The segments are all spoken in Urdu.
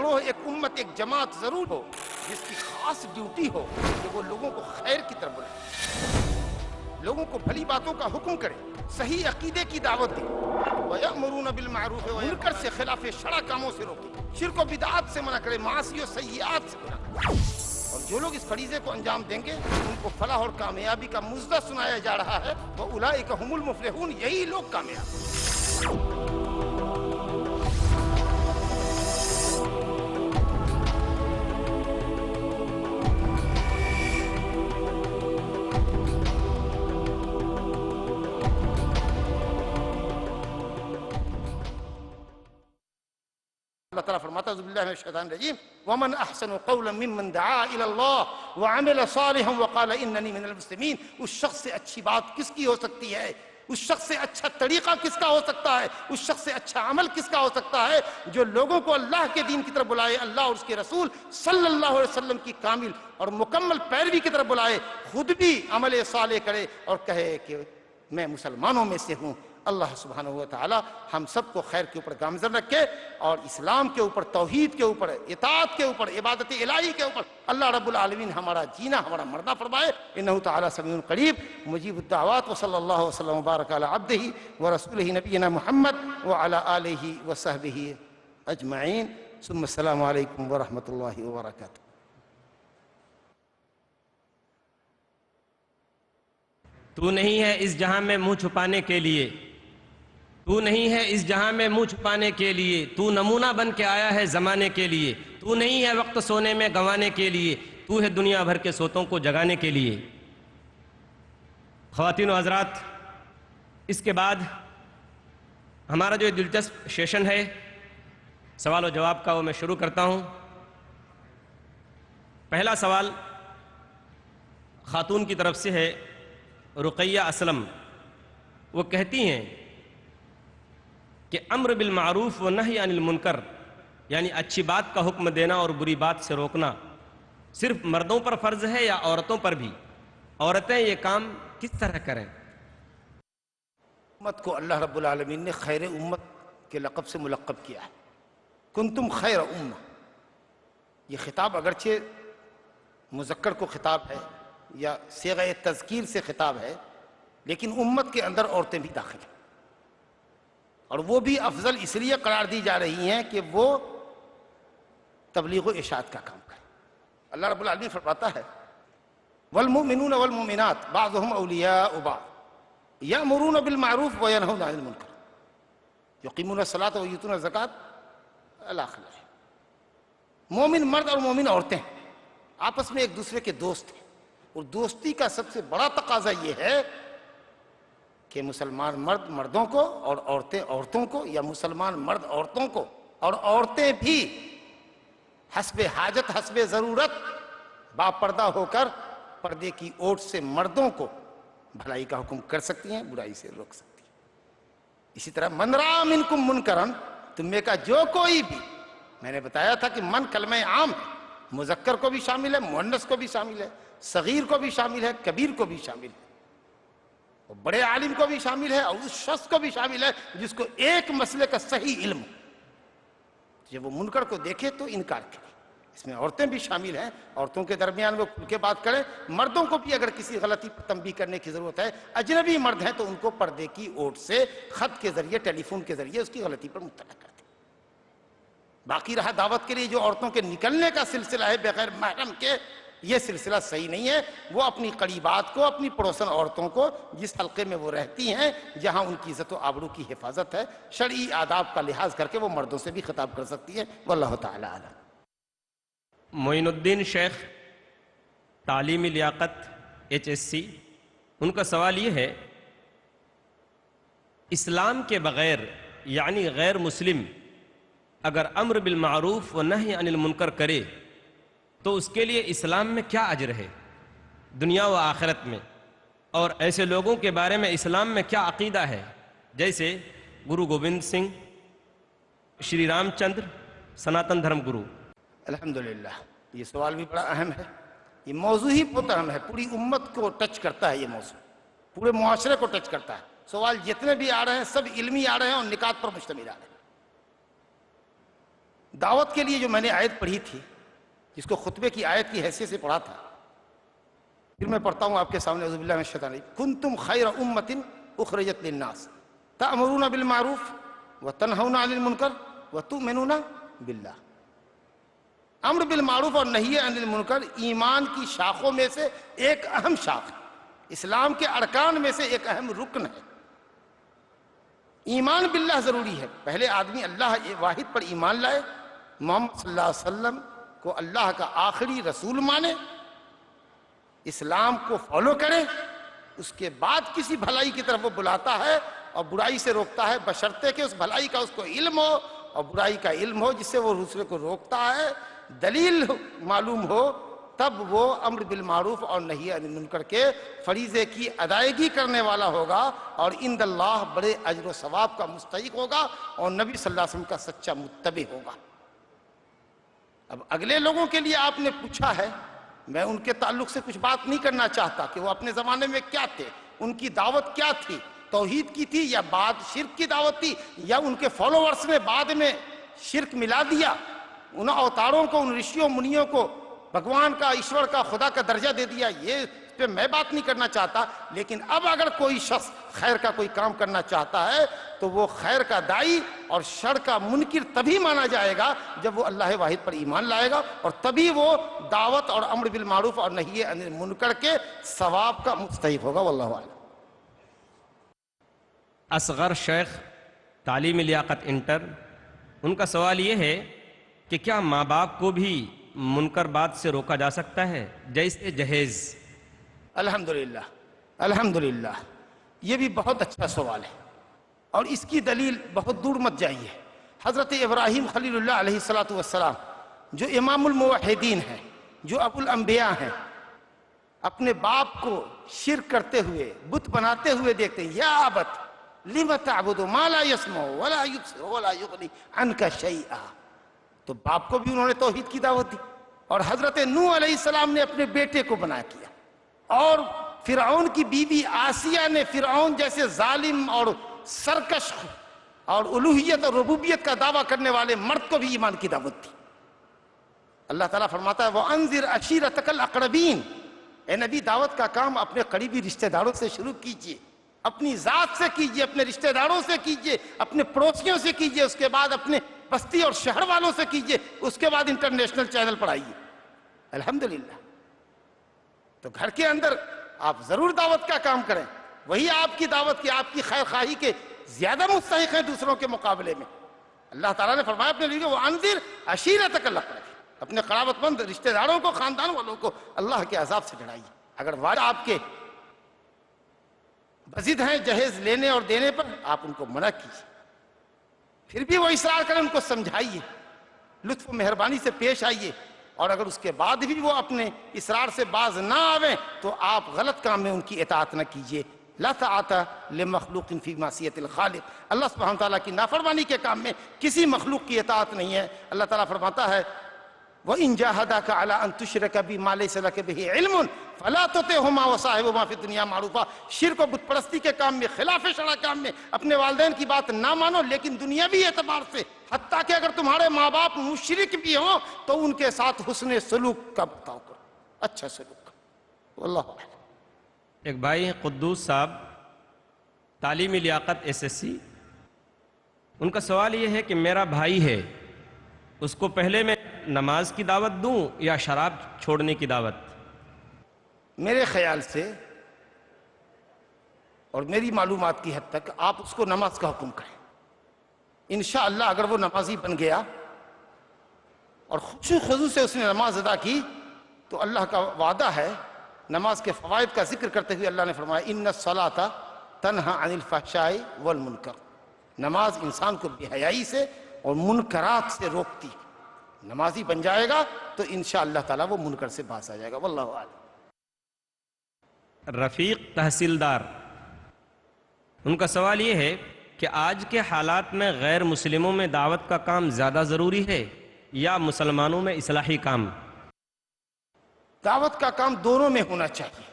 گروہ، ایک امت، ایک جماعت ضرور ہو جس کی خاص ڈیوٹی ہو کہ وہ لوگوں کو خیر کی طرف بلائے، لوگوں کو بھلی باتوں کا حکم کرے، صحیح عقیدے کی دعوت دے، وَيَأْمُرُونَ بِالْمَعْرُوفِ منکر سے خلاف شرع کاموں سے روکے، شرک و بدعات سے منع کرے، معاصی و سیئات سے منع کرے۔ اور جو لوگ اس فریضے کو انجام دیں گے ان کو فلاح اور کامیابی کا مژدہ سنایا جا رہا ہے، وَأُولَئِكَ هُمُ الْمُفْلِحُونَ، یہی لوگ کامیاب۔ اللہ تعالیٰ فرماتا ہے اعوذ باللہ من الشیطان الرجیم وَمَنْ أَحْسَنُ قَوْلًا مِّمَّنْ دَعَا إِلَى اللَّهِ وَعَمِلَ صَالِحًا وَقَالَ إِنَّنِي مِنَ الْمُسْلِمِينَ۔ اس شخص سے اچھی بات کس کی ہو سکتی ہے؟ اس شخص سے اچھا طریقہ کس کا ہو سکتا ہے؟ اس شخص سے اچھا عمل کس کا ہو سکتا ہے جو لوگوں کو اللہ کے دین کی طرف بلائے، اللہ اور اس کے رسول صلی اللہ علیہ وسلم کی کامل اور مکمل پیروی کی طرف بلائے، خود بھی عمل صالح کرے اور کہے کہ میں مسلمانوں میں سے ہوں۔ اللہ سبحانہ وتعالی ہم سب کو خیر کے اوپر گامزن رکھے اور اسلام کے اوپر، توحید کے اوپر، اطاعت کے اوپر، عبادت الہی کے اوپر اللہ رب العالمین ہمارا جینا، ہمارا مرنا فرمائے۔ انہ تعالی سمیع قریب مجیب الدعوات، وصلی اللہ وسلم وبارک علی عبدہ ورسولہ نبینا محمد وعلی آلہ وصحبہ اجمعین، ثم السلام علیکم ورحمۃ اللہ وبرکاتہ۔ تو نہیں ہے اس جہاں میں منہ چھپانے کے لیے، تو نہیں ہے اس جہاں میں منہ چھپانے کے لیے، تو نمونہ بن کے آیا ہے زمانے کے لیے، تو نہیں ہے وقت سونے میں گنوانے کے لیے، تو ہے دنیا بھر کے سوتوں کو جگانے کے لیے۔ خواتین و حضرات، اس کے بعد ہمارا جو دلچسپ سیشن ہے سوال و جواب کا، وہ میں شروع کرتا ہوں۔ پہلا سوال خاتون کی طرف سے ہے، رقیہ اسلم۔ وہ کہتی ہیں کہ امر بالمعروف و نہی عن المنکر، یعنی اچھی بات کا حکم دینا اور بری بات سے روکنا صرف مردوں پر فرض ہے یا عورتوں پر بھی؟ عورتیں یہ کام کس طرح کریں؟ امت کو اللہ رب العالمین نے خیر امت کے لقب سے ملقب کیا ہے، کنتم خیر امہ۔ یہ خطاب اگرچہ مذکر کو خطاب ہے یا صیغہ تذکیر سے خطاب ہے، لیکن امت کے اندر عورتیں بھی داخل ہیں، اور وہ بھی افضل اس لیے قرار دی جا رہی ہیں کہ وہ تبلیغ و ارشاد کا کام کریں۔ اللہ رب العالمین فرماتا ہے والمؤمنون والمؤمنات بعضهم اولیاء بعض یأمرون بالمعروف وینہون عن المنکر یقیمون الصلاۃ ویؤتون الزکاۃ الاخر۔ مومن مرد اور مومن عورتیں آپس میں ایک دوسرے کے دوست ہیں، اور دوستی کا سب سے بڑا تقاضا یہ ہے کہ مسلمان مرد مردوں کو اور عورتیں عورتوں کو، یا مسلمان مرد عورتوں کو اور عورتیں بھی حسب حاجت، حسب ضرورت باپردہ ہو کر پردے کی اوٹ سے مردوں کو بھلائی کا حکم کر سکتی ہیں، برائی سے روک سکتی ہیں۔ اسی طرح من رأى منکم منکرا، تم میں کا جو کوئی بھی، میں نے بتایا تھا کہ من کلمہ عام ہے، مذکر کو بھی شامل ہے، مؤنث کو بھی شامل ہے، صغیر کو بھی شامل ہے، کبیر کو بھی شامل ہے، اور بڑے عالم کو بھی شامل ہے، اور اس شخص کو بھی شامل ہے جس کو ایک مسئلے کا صحیح علم ہو۔ جب وہ منکر کو دیکھے تو انکار کرے۔ اس میں عورتیں بھی شامل ہیں، عورتوں کے درمیان وہ کھل کے بات کریں، مردوں کو بھی اگر کسی غلطی پر تنبیہ کرنے کی ضرورت ہے، اجنبی مرد ہیں تو ان کو پردے کی اوٹ سے خط کے ذریعے، ٹیلی فون کے ذریعے اس کی غلطی پر مطلع کرتے۔ باقی رہا دعوت کے لیے جو عورتوں کے نکلنے کا سلسلہ ہے بغیر محرم کے، یہ سلسلہ صحیح نہیں ہے۔ وہ اپنی قریبات کو، اپنی پڑوسن عورتوں کو، جس حلقے میں وہ رہتی ہیں، جہاں ان کی عزت و آبرو کی حفاظت ہے، شرعی آداب کا لحاظ کر کے وہ مردوں سے بھی خطاب کر سکتی ہے۔ واللہ تعالی اعلم۔ معین الدین شیخ، تعلیمی لیاقت HSC، ان کا سوال یہ ہے، اسلام کے بغیر یعنی غیر مسلم اگر امر بالمعروف و نہی عن المنکر کرے تو اس کے لیے اسلام میں کیا اجر ہے دنیا و آخرت میں، اور ایسے لوگوں کے بارے میں اسلام میں کیا عقیدہ ہے، جیسے گرو گوبند سنگھ، شری رام چندر، سناتن دھرم گرو؟ الحمدللہ، یہ سوال بھی بڑا اہم ہے، یہ موضوع ہی بہت اہم ہے، پوری امت کو ٹچ کرتا ہے، یہ موضوع پورے معاشرے کو ٹچ کرتا ہے۔ سوال جتنے بھی آ رہے ہیں سب علمی آ رہے ہیں اور نکات پر مشتمل آ رہے ہیں۔ دعوت کے لیے جو میں نے آیت پڑھی تھی، جس کو خطبے کی آیت کی حیثیت سے پڑھا تھا، پھر میں پڑھتا ہوں آپ کے سامنے، اعوذ باللہ من الشیطان الرجیم، کنتم خیر امۃ اخرجت للناس تأمرون بالمعروف وتنہون عن المنکر وتؤمنون باللہ۔ امر بالمعروف اور نہی عن المنکر ایمان کی شاخوں میں سے ایک اہم شاخ ہے، اسلام کے ارکان میں سے ایک اہم رکن ہے۔ ایمان باللہ ضروری ہے، پہلے آدمی اللہ واحد پر ایمان لائے، محمد صلی اللہ علیہ وسلم کو اللہ کا آخری رسول مانے، اسلام کو فالو کرے، اس کے بعد کسی بھلائی کی طرف وہ بلاتا ہے اور برائی سے روکتا ہے، بشرطے کہ اس بھلائی کا اس کو علم ہو اور برائی کا علم ہو، جس سے وہ دوسرے کو روکتا ہے، دلیل معلوم ہو، تب وہ امر بالمعروف اور نہی عن المنکر کے فریضے کی ادائیگی کرنے والا ہوگا اور عند اللہ بڑے اجر و ثواب کا مستحق ہوگا اور نبی صلی اللہ علیہ وسلم کا سچا متبع ہوگا۔ اب اگلے لوگوں کے لیے آپ نے پوچھا ہے، میں ان کے تعلق سے کچھ بات نہیں کرنا چاہتا کہ وہ اپنے زمانے میں کیا تھے، ان کی دعوت کیا تھی، توحید کی تھی یا بعد شرک کی دعوت تھی، یا ان کے فالوورز نے بعد میں شرک ملا دیا، ان اوتاروں کو، ان رشیوں منیوں کو بھگوان کا، ایشور کا، خدا کا درجہ دے دیا، یہ اس پہ میں بات نہیں کرنا چاہتا۔ لیکن اب اگر کوئی شخص خیر کا کوئی کام کرنا چاہتا ہے تو وہ خیر کا داعی اور شر کا منکر تبھی مانا جائے گا جب وہ اللہ واحد پر ایمان لائے گا، اور تبھی وہ دعوت اور امر بالمعروف اور نہی عن المنکر کے ثواب کا مستحق ہوگا۔ واللہ اعلم۔ اصغر شیخ، تعلیم لیاقت انٹر، ان کا سوال یہ ہے کہ کیا ماں باپ کو بھی منکر بات سے روکا جا سکتا ہے، جیسے جہیز؟ الحمدللہ الحمدللہ، یہ بھی بہت اچھا سوال ہے اور اس کی دلیل بہت دور مت جائیے۔ حضرت ابراہیم خلیل اللہ علیہ السلام جو امام الموحدین ہیں، جو ابو الانبیاء ہیں، اپنے باپ کو شرک کرتے ہوئے، بت بناتے ہوئے دیکھتے ہیں، یا ابت لم تعبد ما لا يسمع ولا يبصر ولا يغني عنك شيئا، تو باپ کو بھی انہوں نے توحید کی دعوت دی۔ اور حضرت نوح علیہ السلام نے اپنے بیٹے کو بنا کیا، اور فرعون کی بیوی آسیہ نے فرعون جیسے ظالم اور سرکش اور الوہیت اور ربوبیت کا دعویٰ کرنے والے مرد کو بھی ایمان کی دعوت دی۔ اللہ تعالیٰ فرماتا ہے وَأَنذِرْ عَشِيرَتَكَ الْأَقْرَبِينَ، اے نبی دعوت کا کام اپنے قریبی رشتہ داروں سے شروع کیجئے، اپنی ذات سے کیجئے، اپنے رشتہ داروں سے کیجئے، اپنے پڑوسیوں سے کیجئے، اس کے بعد اپنے بستی اور شہر والوں سے کیجئے، اس کے بعد انٹرنیشنل چینل پر آئیے۔ الحمدللہ، تو گھر کے اندر آپ ضرور دعوت کا کام کریں، وہی آپ کی دعوت کی، آپ کی خیر خواہی کے زیادہ مستحق ہیں دوسروں کے مقابلے میں۔ اللہ تعالیٰ نے فرمایا اپنے لیے وَأَنذِرْ عَشِيرَتَكَ الْأَقْرَبِينَ، اپنے قرابت مند رشتہ داروں کو، خاندان والوں کو اللہ کے عذاب سے ڈرائیے۔ اگر والد آپ کے بضد ہیں جہیز لینے اور دینے پر، آپ ان کو منع کیجیے، پھر بھی وہ اصرار کریں ان کو سمجھائیے، لطف و مہربانی سے پیش آئیے، اور اگر اس کے بعد بھی وہ اپنے اصرار سے باز نہ آویں تو آپ غلط کام میں ان کی اطاعت نہ کیجیے۔ لا طاعت لمخلوق فی معصیت الخالق، اللہ سبحانہ تعالیٰ کی نافرمانی کے کام میں کسی مخلوق کی اطاعت نہیں ہے۔ اللہ تعالیٰ فرماتا ہے وَإِن جَاهَدَاكَ عَلَىٰ أَن تُشْرِكَ بِي مَا لَيْسَ لَكَ بِهِ عِلْمٌ فَلَا تُطِعْهُمَا وَصَاحِبْهُمَا فِي الدُّنْيَا مَعْرُوفًا، شرک و بت پرستی کے کام میں، خلاف شرع کام میں اپنے والدین کی بات نہ مانو، لیکن دنیاوی اعتبار سے، حتیٰ کہ اگر تمہارے ماں باپ مشرک بھی ہوں تو ان کے ساتھ حسن سلوک کا برتاؤ کرو، اچھا سلوک کرو۔ واللہ اعلم۔ ایک بھائی ہیں قدوس صاحب، تعلیمی لیاقت SSC، ان کا سوال یہ ہے کہ میرا بھائی ہے، اس کو پہلے میں نماز کی دعوت دوں یا شراب چھوڑنے کی دعوت؟ میرے خیال سے اور میری معلومات کی حد تک آپ اس کو نماز کا حکم کریں۔ انشاءاللہ اگر وہ نمازی بن گیا اور خشوع و خضوع سے اس نے نماز ادا کی تو اللہ کا وعدہ ہے، نماز کے فوائد کا ذکر کرتے ہوئے اللہ نے فرمایا ان الصلاۃ تنہی عن الفحشاء والمنکر، نماز انسان کو بے حیائی سے اور منکرات سے روکتی، نمازی بن جائے گا تو انشاءاللہ تعالیٰ وہ منکر سے باز آ جائے گا۔ واللہ اعلم۔ رفیق تحصیلدار، ان کا سوال یہ ہے کہ آج کے حالات میں غیر مسلموں میں دعوت کا کام زیادہ ضروری ہے یا مسلمانوں میں اصلاحی کام؟ دعوت کا کام دونوں میں ہونا چاہیے۔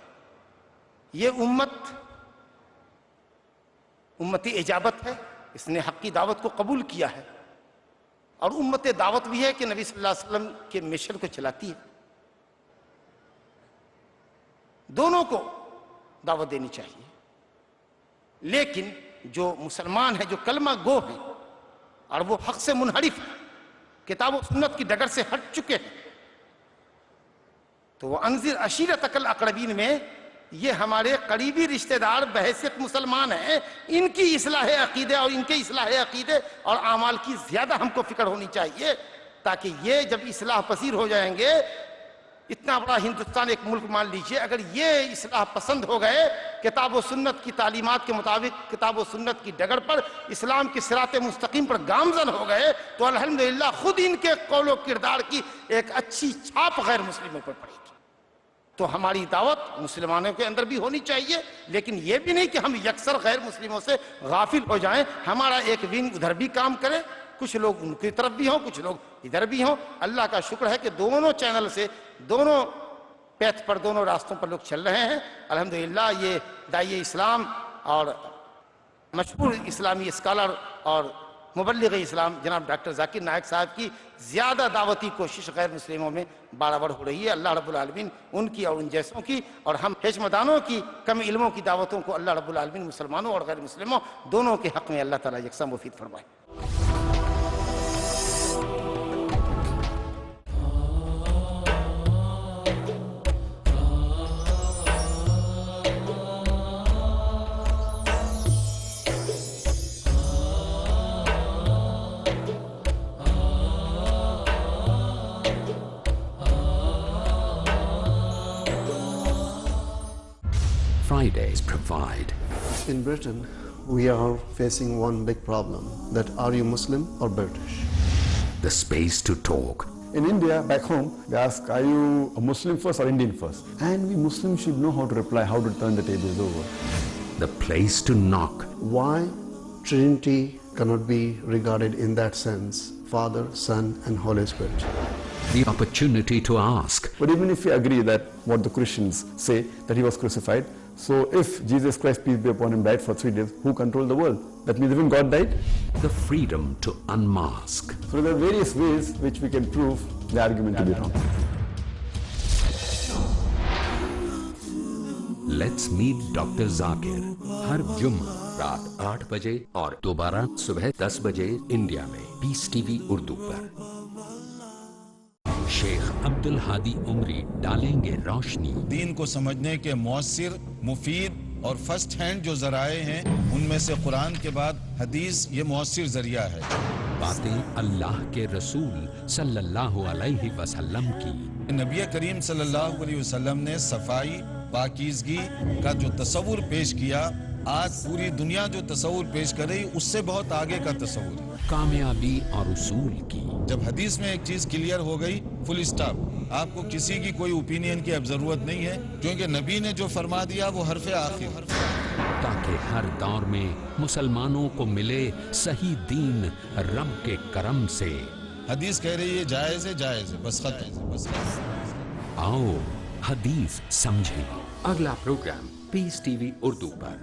یہ امتی اجابت ہے، اس نے حق کی دعوت کو قبول کیا ہے، اور امت دعوت بھی ہے کہ نبی صلی اللہ علیہ وسلم کے مشن کو چلاتی ہے. دونوں کو دعوت دینی چاہیے. لیکن جو مسلمان ہیں، جو کلمہ گو ہیں اور وہ حق سے منحرف ہیں، کتاب و سنت کی ڈگر سے ہٹ چکے ہیں، تو وہ انذر عشیرتک الاقربین میں یہ ہمارے قریبی رشتہ دار بحیثیت مسلمان ہیں، ان کی اصلاح عقیدے اور ان کے اصلاح عقیدے اور اعمال کی زیادہ ہم کو فکر ہونی چاہیے، تاکہ یہ جب اصلاح پذیر ہو جائیں گے، اتنا بڑا ہندوستان ایک ملک مان لیجئے، اگر یہ اصلاح پسند ہو گئے، کتاب و سنت کی تعلیمات کے مطابق کتاب و سنت کی ڈگر پر اسلام کی صراط مستقیم پر گامزن ہو گئے، تو الحمدللہ خود ان کے قول و کردار کی ایک اچھی چھاپ غیر مسلموں پر پڑے گی. تو ہماری دعوت مسلمانوں کے اندر بھی ہونی چاہیے، لیکن یہ بھی نہیں کہ ہم یکسر غیر مسلموں سے غافل ہو جائیں. ہمارا ایک ونگ ادھر بھی کام کرے، کچھ لوگ ان کی طرف بھی ہوں، کچھ لوگ ادھر بھی ہوں. اللہ کا شکر ہے کہ دونوں چینل سے، دونوں پیتھ پر، دونوں راستوں پر لوگ چل رہے ہیں. الحمدللہ یہ داعی اسلام اور مشہور اسلامی اسکالر اور مبلغ اسلام جناب ڈاکٹر ذاکر نائک صاحب کی زیادہ دعوتی کوشش غیر مسلموں میں برابر ہو رہی ہے. اللہ رب العالمین ان کی اور ان جیسوں کی اور ہم حشمدانوں کی کم علموں کی دعوتوں کو اللہ رب العالمین مسلمانوں اور غیر مسلموں دونوں کے حق میں اللہ تعالیٰ یکساں مفید فرمائے. Fridays provide. In Britain, we are facing one big problem, that are you Muslim or British? The space to talk. In India, back home, they ask, are you a Muslim first or Indian first? And we Muslims should know how to reply, how to turn the tables over. The place to knock. Why Trinity cannot be regarded in that sense, Father, Son and Holy Spirit? The opportunity to ask. But even if we agree that what the Christians say, that he was crucified, so if Jesus Christ, peace be upon him, died for 3 days, who controlled the world? That means even God died? The freedom to unmask. So there are various ways which we can prove the argument to be wrong. Let's meet Dr. Zakir. ہر جمعہ رات 8 بجے اور دوبارہ صبح 10 بجے انڈیا میں پیس ٹی وی اردو پر. شیخ عبدالہادی عمری ڈالیں گے روشنی. دین کو سمجھنے کے مؤثر، مفید اور فرسٹ ہینڈ جو ذرائع ہیں، ان میں سے قرآن کے بعد حدیث یہ مؤثر ذریعہ ہے. باتیں اللہ کے رسول صلی اللہ علیہ وسلم کی. نبی کریم صلی اللہ علیہ وسلم نے صفائی، پاکیزگی کا جو تصور پیش کیا، آج پوری دنیا جو تصور پیش کر رہی اس سے بہت آگے کا تصور ہے. کامیابی اور اصول کی. جب حدیث میں ایک چیز کلیئر ہو گئی، فل اسٹاپ، آپ کو کسی کی کوئی اوپینین کی اب ضرورت نہیں ہے، کیونکہ نبی نے جو فرما دیا وہ حرف آخر. تاکہ ہر دور میں مسلمانوں کو ملے صحیح دین رب کے کرم سے. حدیث کہہ رہی ہے جائز ہے، جائز ہے، بس ختم. آؤ حدیث سمجھیں. اگلا پروگرام پیس ٹی وی اردو پر.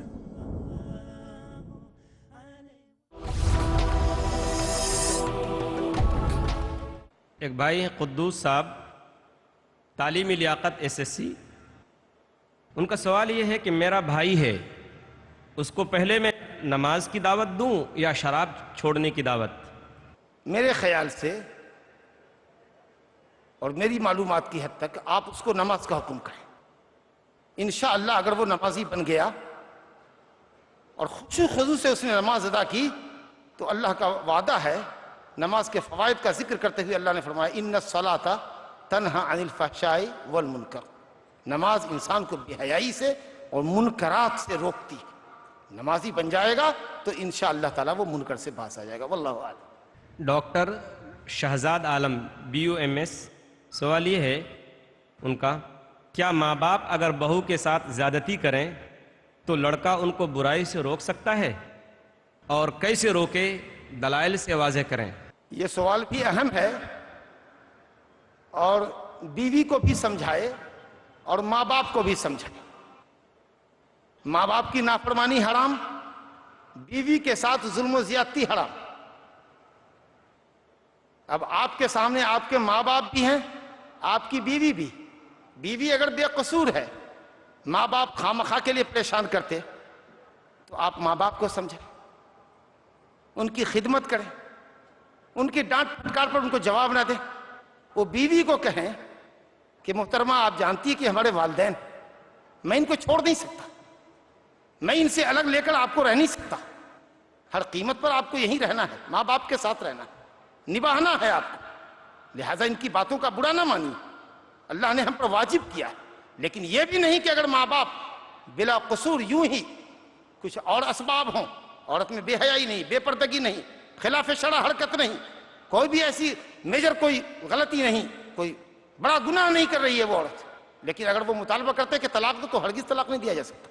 ایک بھائی ہیں قدوس صاحب، تعلیمی لیاقت SSC. ان کا سوال یہ ہے کہ میرا بھائی ہے، اس کو پہلے میں نماز کی دعوت دوں یا شراب چھوڑنے کی دعوت؟ میرے خیال سے اور میری معلومات کی حد تک آپ اس کو نماز کا حکم کریں. انشاءاللہ اگر وہ نمازی بن گیا اور خوشو خضوع سے اس نے نماز ادا کی تو اللہ کا وعدہ ہے. نماز کے فوائد کا ذکر کرتے ہوئے اللہ نے فرمایا ان الصلاۃ تنہی عن الفحشاء والمنکر. نماز انسان کو بے حیائی سے اور منکرات سے روکتی. نمازی بن جائے گا تو انشاءاللہ تعالیٰ وہ منکر سے باز آ جائے گا. واللہ اعلم. ڈاکٹر شہزاد عالم BUMS، سوال یہ ہے ان کا، کیا ماں باپ اگر بہو کے ساتھ زیادتی کریں تو لڑکا ان کو برائی سے روک سکتا ہے؟ اور کیسے روکے، دلائل سے واضح کریں. یہ سوال بھی اہم ہے، اور بیوی کو بھی سمجھائے اور ماں باپ کو بھی سمجھائے. ماں باپ کی نافرمانی حرام، بیوی کے ساتھ ظلم و زیادتی حرام. اب آپ کے سامنے آپ کے ماں باپ بھی ہیں، آپ کی بیوی بھی. بیوی اگر بے قصور ہے، ماں باپ خواہ کے لیے پریشان کرتے، تو آپ ماں باپ کو سمجھیں، ان کی خدمت کریں، ان کی ڈانٹ پھٹکار پر ان کو جواب نہ دیں. وہ بیوی کو کہیں کہ محترمہ آپ جانتی ہیں کہ ہمارے والدین، میں ان کو چھوڑ نہیں سکتا، میں ان سے الگ لے کر آپ کو رہ نہیں سکتا، ہر قیمت پر آپ کو یہیں رہنا ہے، ماں باپ کے ساتھ رہنا ہے، نبھانا ہے آپ کو. لہٰذا ان کی باتوں کا برا نہ مانیے، اللہ نے ہم پر واجب کیا ہے. لیکن یہ بھی نہیں کہ اگر ماں باپ بلا قصور یوں ہی کچھ اور اسباب ہوں، عورت میں بے حیائی نہیں، بے پردگی نہیں، خلاف شرع حرکت نہیں، کوئی بھی ایسی میجر کوئی غلطی نہیں، کوئی بڑا گناہ نہیں کر رہی ہے وہ عورت، لیکن اگر وہ مطالبہ کرتے کہ طلاق دو، تو ہرگز طلاق نہیں دیا جا سکتا.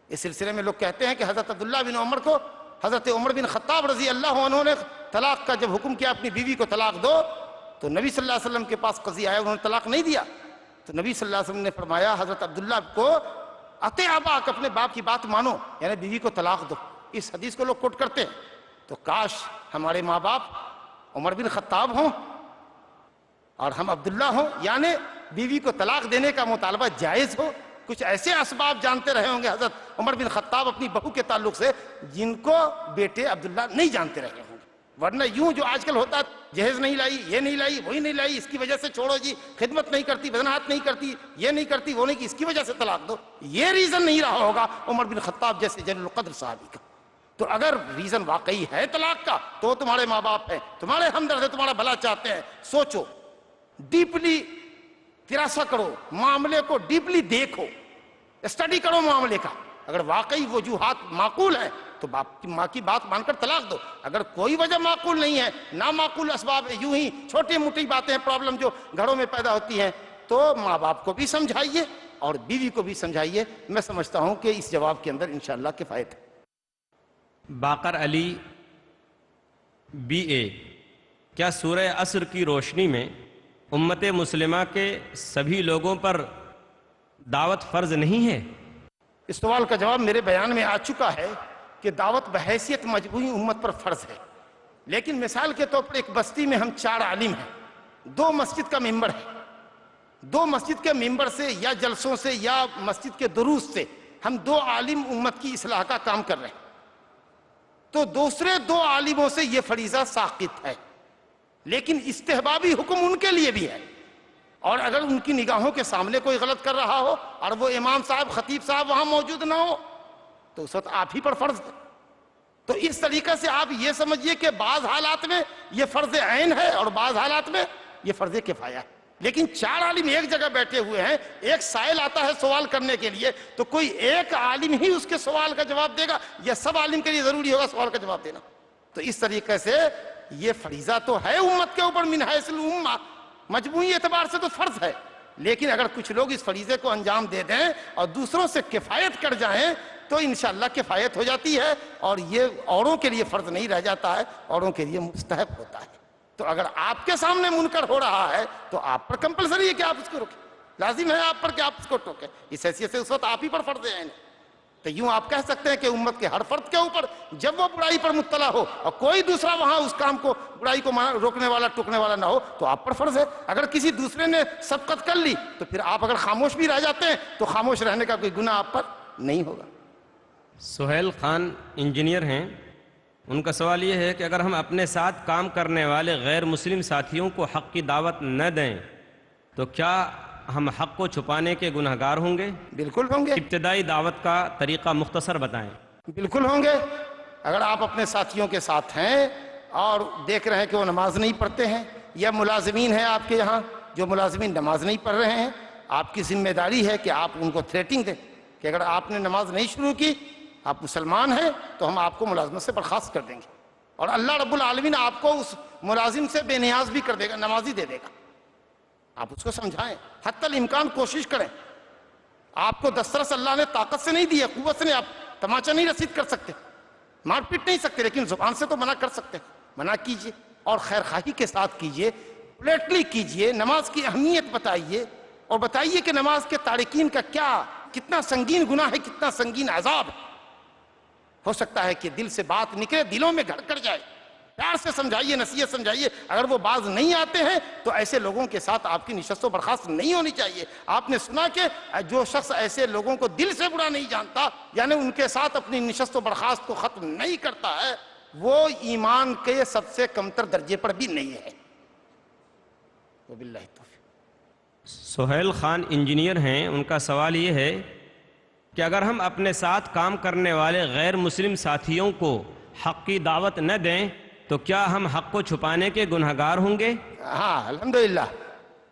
اس سلسلے میں لوگ کہتے ہیں کہ حضرت عبداللہ بن عمر کو حضرت عمر بن خطاب رضی اللہ عنہ نے طلاق کا جب حکم کیا اپنی بیوی کو طلاق دو، تو نبی صلی اللہ علیہ وسلم کے پاس قاضی آیا، انہوں نے طلاق نہیں دیا. تو نبی صلی اللہ علیہ وسلم نے فرمایا حضرت عبداللہ کو اطیع اباک، اپنے باپ کی بات مانو، یعنی بیوی کو طلاق دو. اس حدیث کو لوگ کوٹ کرتے ہیں. تو کاش ہمارے ماں باپ عمر بن خطاب ہوں اور ہم عبداللہ ہوں، یعنی بیوی کو طلاق دینے کا مطالبہ جائز ہو. کچھ ایسے اسباب جانتے رہے ہوں گے حضرت عمر بن خطاب اپنی بہو کے تعلق سے، جن کو بیٹے عبداللہ نہیں جانتے رہے ہوں گے. ورنہ یوں جو آج کل ہوتا ہے، جہیز نہیں لائی، یہ نہیں لائی، وہی نہیں لائی، اس کی وجہ سے چھوڑو جی، خدمت نہیں کرتی، وضاحت نہیں کرتی، یہ نہیں کرتی، وہ نہیں کی، اس کی وجہ سے طلاق دو، یہ ریزن نہیں رہا ہوگا عمر بن خطاب جیسے جلیل القدر صحابی کا. تو اگر ریزن واقعی ہے طلاق کا، تو تمہارے ماں باپ ہیں، تمہارے ہمدرد ہیں، تمہارا بھلا چاہتے ہیں. سوچو، ڈیپلی تراشا کرو معاملے کو، ڈیپلی دیکھو، اسٹڈی کرو معاملے کا. اگر واقعی وجوہات معقول ہیں تو باپ کی ماں کی بات مان کر طلاق دو. اگر کوئی وجہ معقول نہیں ہے، نامعقول اسباب ہے، یوں ہی چھوٹی موٹی باتیں ہیں، پرابلم جو گھروں میں پیدا ہوتی ہیں، تو ماں باپ کو بھی سمجھائیے اور بیوی کو بھی سمجھائیے. میں سمجھتا ہوں کہ اس جواب کے اندر انشاءاللہ کفایت ہے. باقر علی BA، کیا سورہ عصر کی روشنی میں امت مسلمہ کے سبھی لوگوں پر دعوت فرض نہیں ہے؟ اس سوال کا جواب میرے بیان میں آ چکا ہے کہ دعوت بحیثیت مجموعی امت پر فرض ہے. لیکن مثال کے طور پر ایک بستی میں ہم 4 عالم ہیں، 2 مسجد کا ممبر ہے، 2 مسجد کے ممبر سے یا جلسوں سے یا مسجد کے دروس سے ہم 2 عالم امت کی اصلاح کا کام کر رہے ہیں. تو دوسرے 2 عالموں سے یہ فریضہ ساقط ہے، لیکن استحبابی حکم ان کے لیے بھی ہے. اور اگر ان کی نگاہوں کے سامنے کوئی غلط کر رہا ہو اور وہ امام صاحب، خطیب صاحب وہاں موجود نہ ہو، تو اس وقت آپ ہی پر فرض ہے. تو اس طریقے سے آپ یہ سمجھیے کہ بعض حالات میں یہ فرض عین ہے اور بعض حالات میں یہ فرض کفایہ ہے. لیکن 4 عالم ایک جگہ بیٹھے ہوئے ہیں، ایک سائل آتا ہے سوال کرنے کے لیے، تو کوئی ایک عالم ہی اس کے سوال کا جواب دے گا یا سب عالم کے لیے ضروری ہوگا سوال کا جواب دینا؟ تو اس طریقے سے یہ فریضہ تو ہے امت کے اوپر من حیث الامہ، مجموعی اعتبار سے تو فرض ہے. لیکن اگر کچھ لوگ اس فریضے کو انجام دے دیں اور دوسروں سے کفایت کر جائیں تو انشاءاللہ کفایت ہو جاتی ہے، اور یہ اوروں کے لیے فرض نہیں رہ جاتا ہے، اوروں کے لیے مستحب ہوتا ہے. تو اگر آپ کے سامنے منکر ہو رہا ہے تو آپ پر کمپلسری ہے کہ آپ اس کو روکیں، لازم ہے آپ پر کہ آپ اس کو ٹوکیں. اس حیثیت سے اس وقت آپ ہی پر فرض ہے. تو یوں آپ کہہ سکتے ہیں کہ امت کے ہر فرد کے اوپر جب وہ برائی پر مطلع ہو اور کوئی دوسرا وہاں اس کام کو، برائی کو روکنے والا ٹوکنے والا نہ ہو، تو آپ پر فرض ہے. اگر کسی دوسرے نے سبقت کر لی تو پھر آپ اگر خاموش بھی رہ جاتے ہیں تو خاموش رہنے کا کوئی گناہ آپ پر نہیں ہوگا. سہیل خان انجینئر ہیں، ان کا سوال یہ ہے کہ اگر ہم اپنے ساتھ کام کرنے والے غیر مسلم ساتھیوں کو حق کی دعوت نہ دیں تو کیا ہم حق کو چھپانے کے گنہگار ہوں گے؟ بالکل ہوں گے. ابتدائی دعوت کا طریقہ مختصر بتائیں. بالکل ہوں گے. اگر آپ اپنے ساتھیوں کے ساتھ ہیں اور دیکھ رہے ہیں کہ وہ نماز نہیں پڑھتے ہیں، یا ملازمین ہیں آپ کے یہاں جو ملازمین نماز نہیں پڑھ رہے ہیں، آپ کی ذمہ داری ہے کہ آپ ان کو تھریٹنگ دیں کہ اگر آپ نے نماز نہیں شروع کی، آپ مسلمان ہیں، تو ہم آپ کو ملازمت سے برخاست کر دیں گے. اور اللہ رب العالمین آپ کو اس ملازم سے بے نیاز بھی کر دے گا، نمازی دے دے گا. آپ اس کو سمجھائیں، حتی الامکان کوشش کریں. آپ کو دسترس اللہ نے طاقت سے نہیں دی ہے، قوت سے نہیں. آپ تماچا نہیں رسید کر سکتے، مار پیٹ نہیں سکتے، لیکن زبان سے تو منع کر سکتے. منع کیجئے اور خیر خواہی کے ساتھ کیجئے، پلیٹلی کیجئے، نماز کی اہمیت بتائیے اور بتائیے کہ نماز کے تارکین کا کتنا سنگین گناہ ہے، کتنا سنگین عذاب ہے. ہو سکتا ہے کہ دل سے بات نکلے، دلوں میں گھر کر جائے، پیار سے سمجھائیے، نصیحت سمجھائیے. اگر وہ باز نہیں آتے ہیں تو ایسے لوگوں کے ساتھ آپ کی نشست و برخاست نہیں ہونی چاہیے. آپ نے سنا کہ جو شخص ایسے لوگوں کو دل سے برا نہیں جانتا، یعنی ان کے ساتھ اپنی نشست و برخاست کو ختم نہیں کرتا ہے، وہ ایمان کے سب سے کمتر درجے پر بھی نہیں ہے. وباللہ التوفیق. سہیل خان انجینئر ہیں، ان کا سوال یہ ہے کہ اگر ہم اپنے ساتھ کام کرنے والے غیر مسلم ساتھیوں کو حق کی دعوت نہ دیں تو کیا ہم حق کو چھپانے کے گنہگار ہوں گے؟ ہاں الحمدللہ.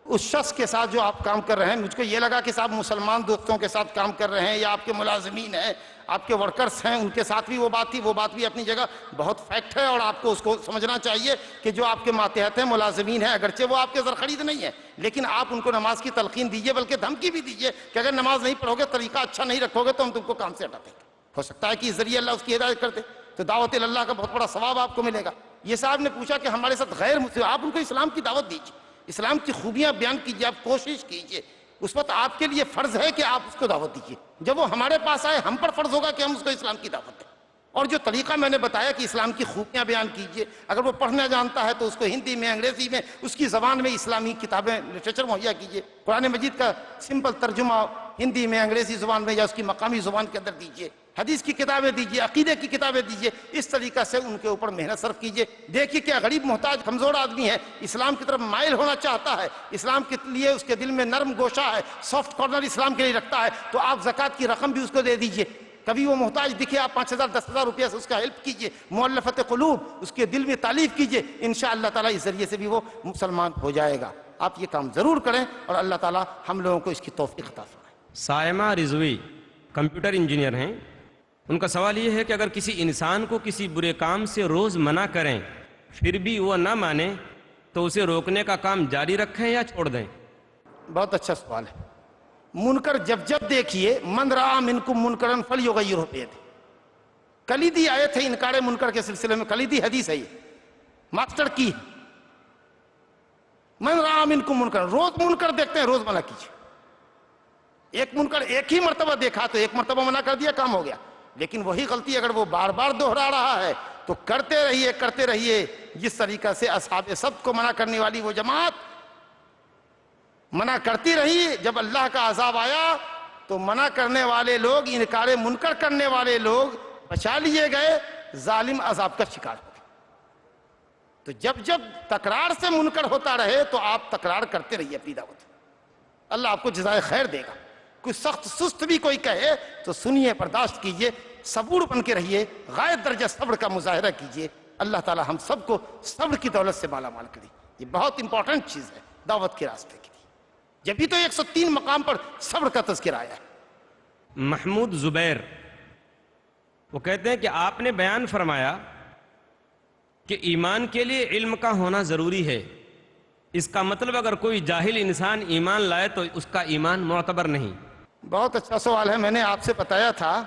اس شخص کے ساتھ جو آپ کام کر رہے ہیں، مجھ کو یہ لگا کہ صاحب مسلمان دوستوں کے ساتھ کام کر رہے ہیں یا آپ کے ملازمین ہیں، آپ کے ورکرز ہیں، ان کے ساتھ بھی وہ بات تھی. وہ بات بھی اپنی جگہ بہت فیکٹ ہے اور آپ کو اس کو سمجھنا چاہیے کہ جو آپ کے ماتحت ہیں، ملازمین ہیں، اگرچہ وہ آپ کے زر خرید نہیں ہیں، لیکن آپ ان کو نماز کی تلقین دیجئے، بلکہ دھمکی بھی دیجئے کہ اگر نماز نہیں پڑھو گے، طریقہ اچھا نہیں رکھو گے تو ہم تم کو کام سے ہٹا دیں گے. ہو سکتا ہے کہ اس ذریعے اللہ اس کی ہدایت کر دے، تو دعوت اللہ کا بہت بڑا ثواب آپ کو ملے گا. یہ صاحب نے پوچھا کہ ہمارے ساتھ غیر مسلم، آپ ان کو اسلام کی دعوت دیجئے، اسلام کی خوبیاں بیان کیجئے، آپ کوشش کیجئے. اس وقت آپ کے لیے فرض ہے کہ آپ اس کو دعوت دیجئے. جب وہ ہمارے پاس آئے، ہم پر فرض ہوگا کہ ہم اس کو اسلام کی دعوت دیں. اور جو طریقہ میں نے بتایا کہ اسلام کی خوبیاں بیان کیجئے، اگر وہ پڑھنا جانتا ہے تو اس کو ہندی میں، انگریزی میں، اس کی زبان میں اسلامی کتابیں، لٹریچر مہیا کیجئے. قرآن مجید کا سمپل ترجمہ ہندی میں، انگریزی زبان میں یا اس کی مقامی زبان کے اندر دیجئے. حدیث کی کتابیں دیجئے، عقیدے کی کتابیں دیجئے. اس طریقہ سے ان کے اوپر محنت صرف کیجئے. دیکھیے کیا غریب محتاج کمزور آدمی ہے، اسلام کی طرف مائل ہونا چاہتا ہے، اسلام کے لیے اس کے دل میں نرم گوشہ ہے، سافٹ کارنر اسلام کے لیے رکھتا ہے، تو آپ زکوٰۃ کی رقم بھی اس کو دے دیجئے. کبھی وہ محتاج دکھے، آپ 5,000 10,000 روپیہ سے اس کا ہیلپ کیجئے. مؤلفت قلوب، اس کے دل میں تالیف کیجئے. انشاءاللہ تعالیٰ اس ذریعے سے بھی وہ مسلمان ہو جائے گا. آپ یہ کام ضرور کریں اور اللہ تعالیٰ ہم لوگوں کو اس کی توفیق عطا فرمائے. سائمہ رضوی کمپیوٹر انجینئر ہیں، ان کا سوال یہ ہے کہ اگر کسی انسان کو کسی برے کام سے روز منع کریں پھر بھی وہ نہ مانے تو اسے روکنے کا کام جاری رکھیں یا چھوڑ دیں؟ بہت اچھا سوال ہے. منکر جب دیکھیے، من رآ منکم منکرن فلیغیرہ بیدہ، کلیدی آیت ہے انکار منکر کے سلسلے میں، کلیدی حدیث ہے، یہ ماسٹر کی. من رآ منکم منکرن، روز منکر دیکھتے ہیں روز منع کیجیے. ایک منکر ایک ہی مرتبہ دیکھا تو ایک مرتبہ منع کر دیا، کام ہو گیا. لیکن وہی غلطی اگر وہ بار بار دہرا رہا ہے تو کرتے رہیے. جس طریقہ سے اصحاب سبت کو منع کرنے والی وہ جماعت منع کرتی رہی، جب اللہ کا عذاب آیا تو منع کرنے والے لوگ، انکار منکر کرنے والے لوگ بچا لیے گئے، ظالم عذاب کا شکار ہو گئے. تو جب تکرار سے منکر ہوتا رہے تو آپ تکرار کرتے رہیے اپنی دعوت. اللہ آپ کو جزائے خیر دے گا. کوئی سخت سست بھی کوئی کہے تو سنیے، برداشت کیجئے، صبور بن کے رہیے، غایت درجہ صبر کا مظاہرہ کیجئے. اللہ تعالی ہم سب کو صبر کی دولت سے مالا مال کرے. یہ بہت امپورٹنٹ چیز ہے دعوت کے راستے کی. جبھی تو 103 مقام پر صبر کا تذکرہ آیا ہے. محمود زبیر وہ کہتے ہیں کہ آپ نے بیان فرمایا کہ ایمان کے لیے علم کا ہونا ضروری ہے. اس کا مطلب اگر کوئی جاہل انسان ایمان لائے تو اس کا ایمان معتبر نہیں؟ بہت اچھا سوال ہے. میں نے آپ سے بتایا تھا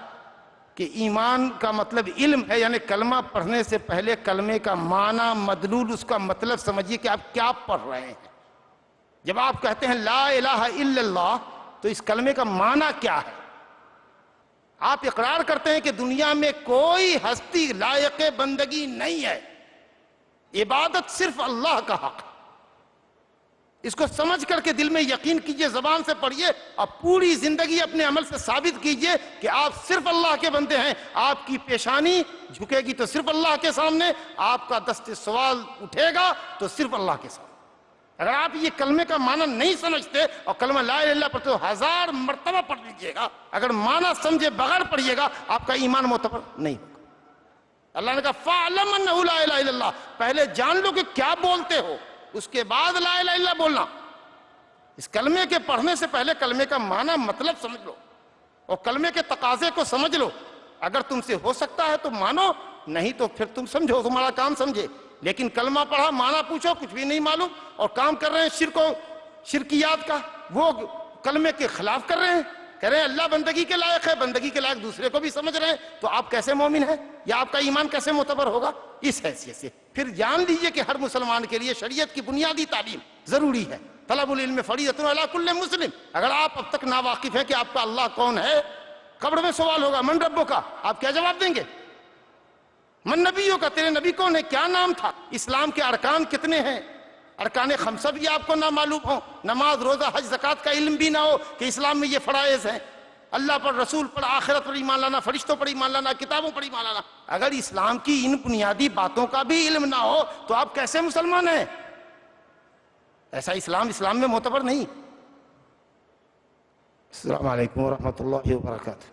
کہ ایمان کا مطلب علم ہے، یعنی کلمہ پڑھنے سے پہلے کلمے کا معنی، مدلول، اس کا مطلب سمجھیے کہ آپ کیا پڑھ رہے ہیں. جب آپ کہتے ہیں لا الہ الا اللہ تو اس کلمے کا معنی کیا ہے؟ آپ اقرار کرتے ہیں کہ دنیا میں کوئی ہستی لائق بندگی نہیں ہے، عبادت صرف اللہ کا حق ہے. اس کو سمجھ کر کے دل میں یقین کیجئے، زبان سے پڑھیے اور پوری زندگی اپنے عمل سے ثابت کیجئے کہ آپ صرف اللہ کے بندے ہیں. آپ کی پیشانی جھکے گی تو صرف اللہ کے سامنے، آپ کا دست سوال اٹھے گا تو صرف اللہ کے سامنے. اگر آپ یہ کلمے کا معنی نہیں سمجھتے اور کلمہ لا الہ الا اللہ پڑھتے ہو، 1000 مرتبہ پڑھ لیجئے گا، اگر معنی سمجھے بغیر پڑھیے گا آپ کا ایمان معتبر نہیں ہوگا. اللہ نے کہا فَاعْلَمْ أَنَّهُ لَا إِلَهَ إِلَّا اللَّهُ، پہلے جان لو کہ کیا بولتے ہو، اس کے بعد لا الہ الا اللہ بولنا. اس کلمے کے پڑھنے سے پہلے کلمے کا معنی مطلب سمجھ لو اور کلمے کے تقاضے کو سمجھ لو. اگر تم سے ہو سکتا ہے تو مانو، نہیں تو پھر تم سمجھو، تمہارا کام سمجھے. لیکن کلمہ پڑھا، معنی پوچھو، کچھ بھی نہیں معلوم اور کام کر رہے ہیں شرک و شرکیات کا، وہ کلمے کے خلاف کر رہے ہیں. کہہ رہے ہیں اللہ بندگی کے لائق ہے، بندگی کے لائق دوسرے کو بھی سمجھ رہے ہیں، تو آپ کیسے مومن ہیں یا آپ کا ایمان کیسے معتبر ہوگا؟ اس حیثیت سے پھر جان لیجئے کہ ہر مسلمان کے لیے شریعت کی بنیادی تعلیم ضروری ہے. طلب العلم فریضۃ علی کل مسلم. اگر آپ اب تک ناواقف ہیں کہ آپ کا اللہ کون ہے، قبر میں سوال ہوگا من ربک کا، آپ کیا جواب دیں گے؟ من نبیوں کا، تیرے نبی کون ہے، کیا نام تھا، اسلام کے ارکان کتنے ہیں، ارکان خمسہ بھی آپ کو نہ معلوم ہو، نماز روزہ حج زکوٰۃ کا علم بھی نہ ہو کہ اسلام میں یہ فرائض ہیں، اللہ پر، رسول پر، آخرت پر ایمان لانا، فرشتوں پر ایمان لانا، کتابوں پر ایمان لانا، اگر اسلام کی ان بنیادی باتوں کا بھی علم نہ ہو تو آپ کیسے مسلمان ہیں؟ ایسا اسلام میں معتبر نہیں۔ السلام علیکم ورحمۃ اللہ وبرکاتہ۔